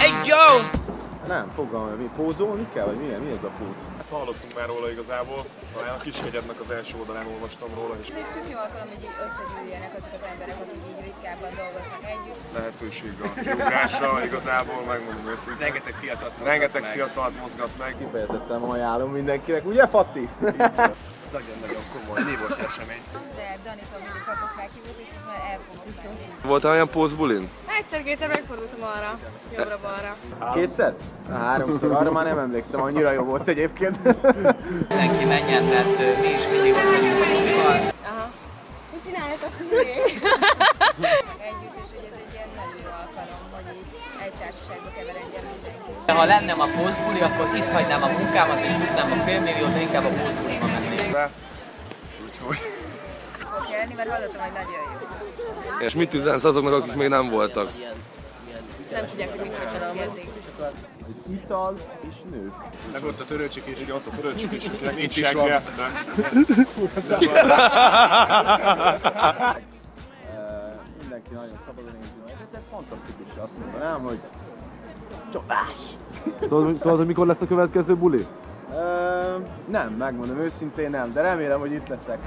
Hey, yo! Nem, fogalmam, mi pózolni kell, vagy milyen? Mi ez a póz? Hát hallottunk már róla igazából, talán a Kishegyednek az első oldalán olvastam róla. És Ez egy tök jó alkalom, hogy így összegyűljenek azok az emberek, akik így ritkábban dolgoznak együtt. lehetőség a kiugrásra igazából, megmondom őszintén. Rengeteg fiatalt mozgat meg. Kifejezetten ajánlom mindenkinek, ugye Fatti? Nagyon-nagyon komoly, nívós esemény. De Danitól mindig kapok meghívót, és most már el fogok menni. Voltál olyan pózbulin? Egyszer-kétszer megfordultam arra, jobbra-balra. Kétszer? Háromszor, arra már nem emlékszem, annyira jó volt egyébként. Mindenki menjen, mert mi is mindig ott vagyunk magunkkal. Aha. Mit csináljatok hülyék? Együtt, és hogy ez egy ilyen nagyon jó alkalom, hogy így egy társaságba keveredjen mindenki. Ha lennem a pózbuli, akkor itt hagynám a munkámat, és tudnám a félmilliót, de inkább a pózbuliba mennék. Úgyhogy... Fog jelni, mert hallottam, hogy nagyon jó. És mit üzensz azoknak, akik még nem voltak? Nem tudják, hogy mit hagytak eddig. Ital és nők. Meg ott a törőcsik is. Igen, ott a törőcsik is, akinek nincs seggje. Mindenki nagyon szabadon érzi. Ez fantasztikus, azt mondanám, hogy csodás! Tudod, hogy mikor lesz a következő buli? Nem, megmondom őszintén nem, de remélem, hogy itt leszek.